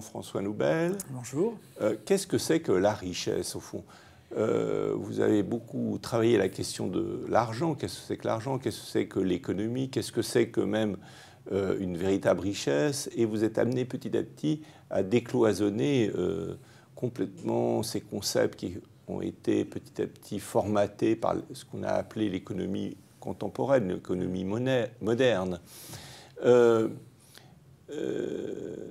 Jean-François Noubel. Bonjour. Qu'est-ce que c'est que la richesse, au fond? Vous avez beaucoup travaillé la question de l'argent. Qu'est-ce que c'est que l'argent? Qu'est-ce que c'est que l'économie? Qu'est-ce que c'est que même une véritable richesse? Et vous êtes amené petit à petit à décloisonner complètement ces concepts qui ont été petit à petit formatés par ce qu'on a appelé l'économie contemporaine, l'économie moderne.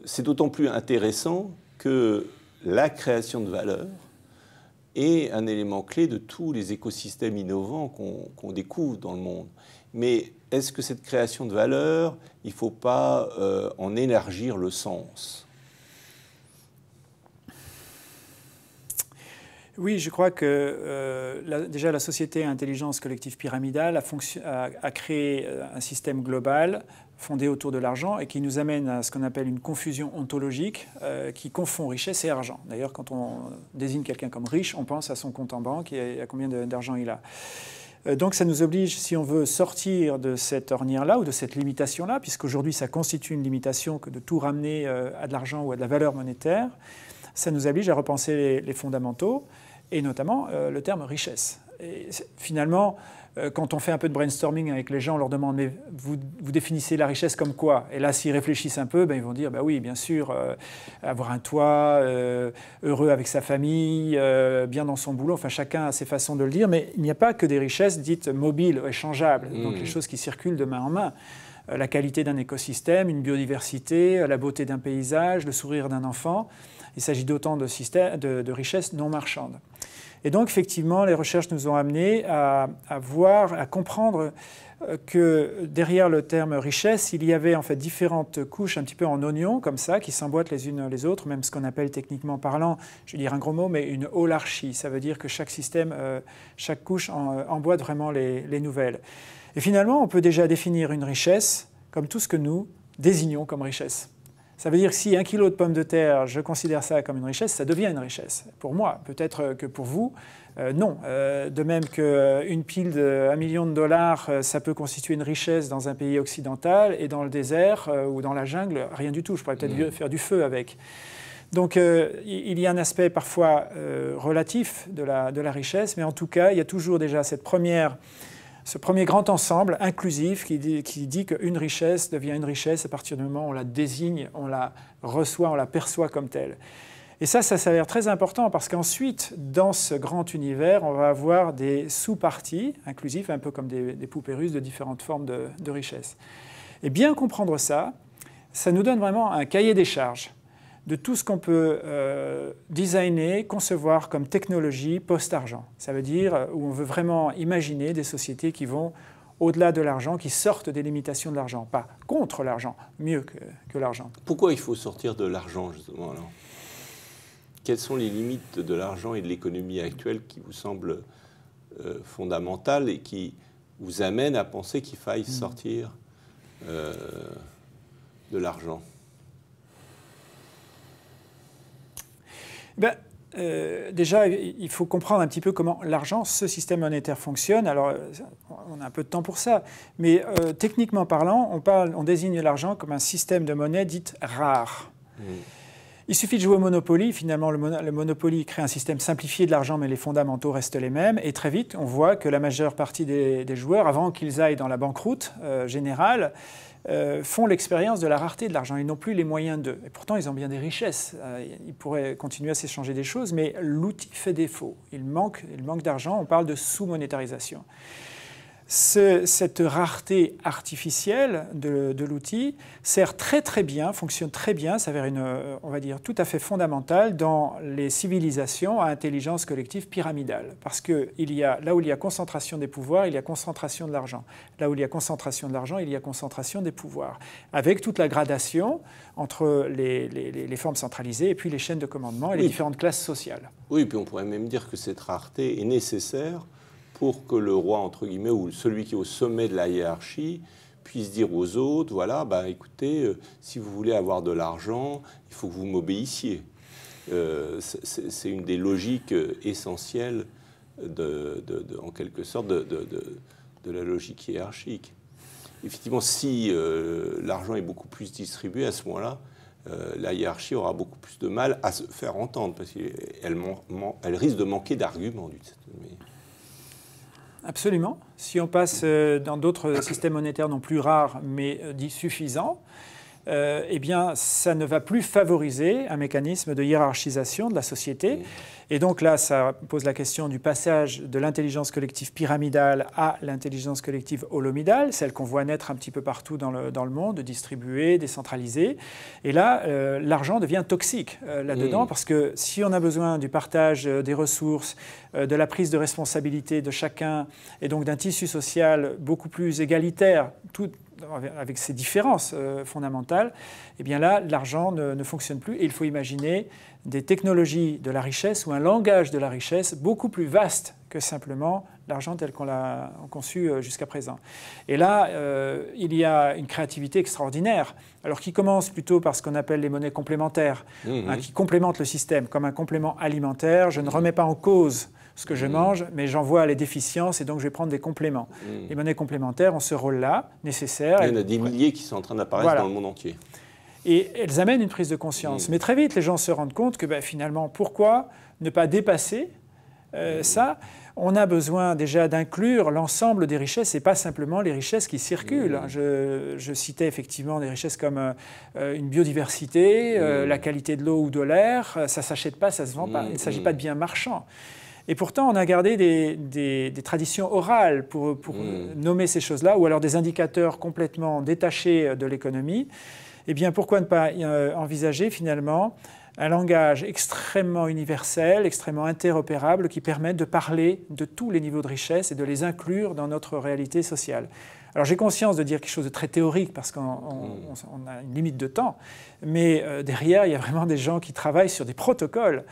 C'est d'autant plus intéressant que la création de valeur est un élément clé de tous les écosystèmes innovants qu'on découvre dans le monde. Mais est-ce que cette création de valeur, il ne faut pas en élargir le sens? Oui, je crois que déjà la société à intelligence collective pyramidale a créé un système global fondé autour de l'argent et qui nous amène à ce qu'on appelle une confusion ontologique qui confond richesse et argent. D'ailleurs, quand on désigne quelqu'un comme riche, on pense à son compte en banque et à combien d'argent il a. Donc ça nous oblige, si on veut sortir de cette ornière-là ou de cette limitation-là, puisqu'aujourd'hui ça constitue une limitation que de tout ramener à de l'argent ou à de la valeur monétaire, ça nous oblige à repenser les fondamentaux, et notamment le terme richesse. Et finalement, quand on fait un peu de brainstorming avec les gens, on leur demande « mais vous définissez la richesse comme quoi ?» Et là, s'ils réfléchissent un peu, ils vont dire « bah oui, bien sûr, avoir un toit, heureux avec sa famille, bien dans son boulot », enfin chacun a ses façons de le dire, mais il n'y a pas que des richesses dites mobiles, échangeables, donc les choses qui circulent de main en main. La qualité d'un écosystème, une biodiversité, la beauté d'un paysage, le sourire d'un enfant. Il s'agit d'autant de richesses non marchandes. Et donc, effectivement, les recherches nous ont amenés à voir, à comprendre que derrière le terme richesse, il y avait en fait différentes couches un petit peu en oignon, comme ça, qui s'emboîtent les unes les autres, même ce qu'on appelle techniquement parlant, je vais dire un gros mot, mais une holarchie. Ça veut dire que chaque système, chaque couche emboîte vraiment les nouvelles. Et finalement, on peut déjà définir une richesse comme tout ce que nous désignons comme richesse. Ça veut dire que si 1 kilo de pommes de terre, je considère ça comme une richesse, ça devient une richesse. Pour moi, peut-être que pour vous, non. De même qu'une pile de $1 million, ça peut constituer une richesse dans un pays occidental, et dans le désert ou dans la jungle, rien du tout. Je pourrais peut-être faire du feu avec. Donc il y a un aspect parfois relatif de la richesse, mais en tout cas, il y a toujours déjà ce premier grand ensemble inclusif qui dit qu'une richesse devient une richesse à partir du moment où on la désigne, on la reçoit, on la perçoit comme telle. Et ça s'avère très important parce qu'ensuite, dans ce grand univers, on va avoir des sous-parties inclusifs, un peu comme des poupées russes de différentes formes de richesse. Et bien comprendre ça, ça nous donne vraiment un cahier des charges de tout ce qu'on peut designer, concevoir comme technologie post-argent. Ça veut dire où on veut vraiment imaginer des sociétés qui vont au-delà de l'argent, qui sortent des limitations de l'argent, pas contre l'argent, mieux que l'argent. Pourquoi il faut sortir de l'argent, justement, alors? Quelles sont les limites de l'argent et de l'économie actuelle qui vous semblent fondamentales et qui vous amènent à penser qu'il faille sortir de l'argent? Déjà, il faut comprendre un petit peu comment l'argent, ce système monétaire fonctionne. Alors, on a un peu de temps pour ça, mais techniquement parlant, on désigne l'argent comme un système de monnaie dite rare. Il suffit de jouer au Monopoly. Finalement, le Monopoly crée un système simplifié de l'argent, mais les fondamentaux restent les mêmes. Et très vite, on voit que la majeure partie des joueurs, avant qu'ils aillent dans la banqueroute générale, font l'expérience de la rareté de l'argent. Ils n'ont plus les moyens d'eux. Et pourtant, ils ont bien des richesses. Ils pourraient continuer à s'échanger des choses, mais l'outil fait défaut. Il manque d'argent. On parle de sous-monétarisation. Cette rareté artificielle de l'outil sert très très bien, fonctionne très bien, s'avère on va dire, tout à fait fondamentale dans les civilisations à intelligence collective pyramidale. Parce que là où il y a concentration des pouvoirs, il y a concentration de l'argent. Là où il y a concentration de l'argent, il y a concentration des pouvoirs. Avec toute la gradation entre les formes centralisées et puis les chaînes de commandement et les différentes classes sociales. Oui, puis on pourrait même dire que cette rareté est nécessaire pour que le roi, entre guillemets, ou celui qui est au sommet de la hiérarchie, puisse dire aux autres, voilà, écoutez, si vous voulez avoir de l'argent, il faut que vous m'obéissiez. C'est une des logiques essentielles, en quelque sorte, de la logique hiérarchique. Effectivement, si l'argent est beaucoup plus distribué, à ce moment-là, la hiérarchie aura beaucoup plus de mal à se faire entendre, parce qu'elle risque de manquer d'arguments. Absolument. Si on passe dans d'autres systèmes monétaires non plus rares, mais dits suffisants, eh bien, ça ne va plus favoriser un mécanisme de hiérarchisation de la société. Et donc là, ça pose la question du passage de l'intelligence collective pyramidale à l'intelligence collective holomidale, celle qu'on voit naître un petit peu partout dans le monde, distribuée, décentralisée. Et là, l'argent devient toxique là-dedans, parce que si on a besoin du partage des ressources, de la prise de responsabilité de chacun, et donc d'un tissu social beaucoup plus égalitaire, avec ses différences fondamentales, eh bien là, l'argent ne fonctionne plus et il faut imaginer des technologies de la richesse ou un langage de la richesse beaucoup plus vaste que simplement l'argent tel qu'on l'a conçu jusqu'à présent. Et là, il y a une créativité extraordinaire, alors qui commence plutôt par ce qu'on appelle les monnaies complémentaires, qui complémentent le système comme un complément alimentaire. Je ne remets pas en cause ce que je mange, mais j'en vois les déficiences et donc je vais prendre des compléments. Les monnaies complémentaires ont ce rôle-là, nécessaire. Il y en a des milliers qui sont en train d'apparaître dans le monde entier. Et elles amènent une prise de conscience. Mais très vite, les gens se rendent compte que finalement, pourquoi ne pas dépasser ça? On a besoin déjà d'inclure l'ensemble des richesses et pas simplement les richesses qui circulent. Je citais effectivement des richesses comme une biodiversité, la qualité de l'eau ou de l'air. Ça ne s'achète pas, ça ne se vend pas. Il ne s'agit pas de biens marchands. Et pourtant, on a gardé des traditions orales pour nommer ces choses-là, ou alors des indicateurs complètement détachés de l'économie. Eh bien, pourquoi ne pas envisager finalement un langage extrêmement universel, extrêmement interopérable, qui permette de parler de tous les niveaux de richesse et de les inclure dans notre réalité sociale. Alors j'ai conscience de dire quelque chose de très théorique parce qu'on a une limite de temps, mais derrière, il y a vraiment des gens qui travaillent sur des protocoles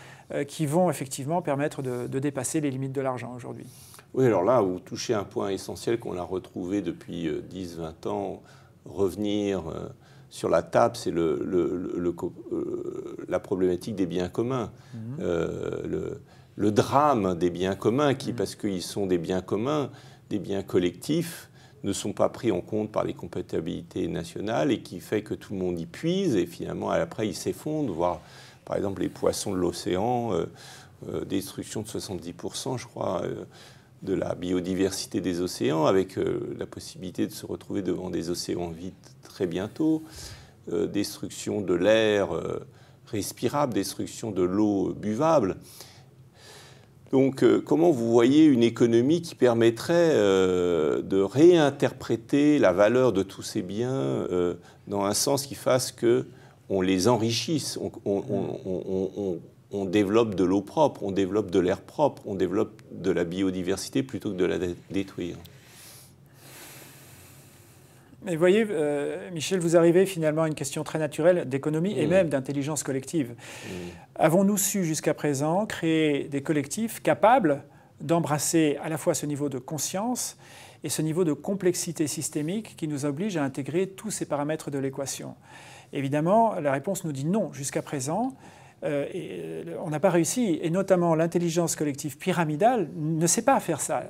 qui vont effectivement permettre de dépasser les limites de l'argent aujourd'hui. Oui, alors là, vous touchez un point essentiel qu'on a retrouvé depuis 10-20 ans, revenir sur la table, c'est la problématique des biens communs. Le drame des biens communs, parce qu'ils sont des biens communs, des biens collectifs, ne sont pas pris en compte par les comptabilités nationales et qui fait que tout le monde y puise et finalement après ils s'effondrent, voire par exemple les poissons de l'océan, destruction de 70% je crois de la biodiversité des océans avec la possibilité de se retrouver devant des océans vides très bientôt, destruction de l'air respirable, destruction de l'eau buvable. Donc, comment vous voyez une économie qui permettrait de réinterpréter la valeur de tous ces biens dans un sens qui fasse qu'on les enrichisse, on développe de l'eau propre, on développe de l'air propre, on développe de la biodiversité plutôt que de la détruire? Mais vous voyez, Michel, vous arrivez finalement à une question très naturelle d'économie et même d'intelligence collective. Avons-nous su jusqu'à présent créer des collectifs capables d'embrasser à la fois ce niveau de conscience et ce niveau de complexité systémique qui nous oblige à intégrer tous ces paramètres de l'équation? Évidemment, la réponse nous dit non. Jusqu'à présent, on n'a pas réussi, et notamment l'intelligence collective pyramidale ne sait pas faire ça.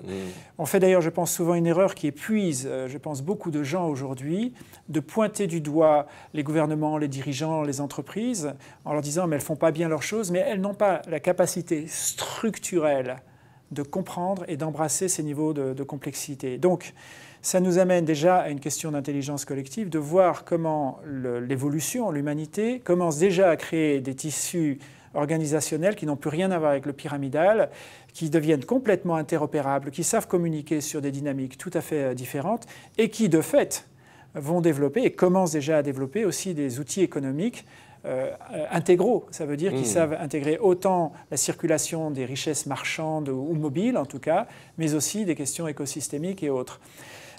On fait d'ailleurs, je pense, souvent une erreur qui épuise, je pense, beaucoup de gens aujourd'hui, de pointer du doigt les gouvernements, les dirigeants, les entreprises, en leur disant « mais elles ne font pas bien leurs choses », mais elles n'ont pas la capacité structurelle de comprendre et d'embrasser ces niveaux de complexité. Donc, ça nous amène déjà à une question d'intelligence collective, de voir comment l'évolution, l'humanité, commence déjà à créer des tissus organisationnels qui n'ont plus rien à voir avec le pyramidal, qui deviennent complètement interopérables, qui savent communiquer sur des dynamiques tout à fait différentes et qui, de fait, vont développer et commencent déjà à développer aussi des outils économiques intégraux. Ça veut dire qu'ils savent intégrer autant la circulation des richesses marchandes ou mobiles, en tout cas, mais aussi des questions écosystémiques et autres.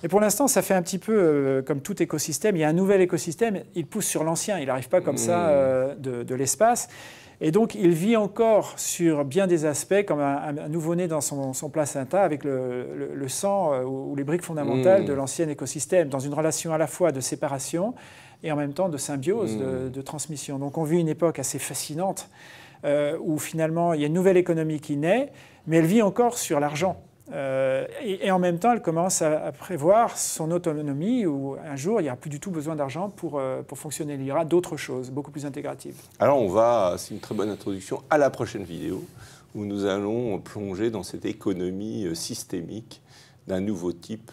Et pour l'instant, ça fait un petit peu comme tout écosystème. Il y a un nouvel écosystème, il pousse sur l'ancien, il n'arrive pas comme ça de l'espace. Et donc, il vit encore sur bien des aspects comme un nouveau-né dans son placenta avec le sang ou les briques fondamentales de l'ancien écosystème, dans une relation à la fois de séparation et en même temps de symbiose, de transmission. Donc, on vit une époque assez fascinante où finalement, il y a une nouvelle économie qui naît, mais elle vit encore sur l'argent. Et en même temps, elle commence à prévoir son autonomie, où un jour, il n'y aura plus du tout besoin d'argent pour fonctionner. Il y aura d'autres choses, beaucoup plus intégratives. Alors c'est une très bonne introduction à la prochaine vidéo, où nous allons plonger dans cette économie systémique d'un nouveau type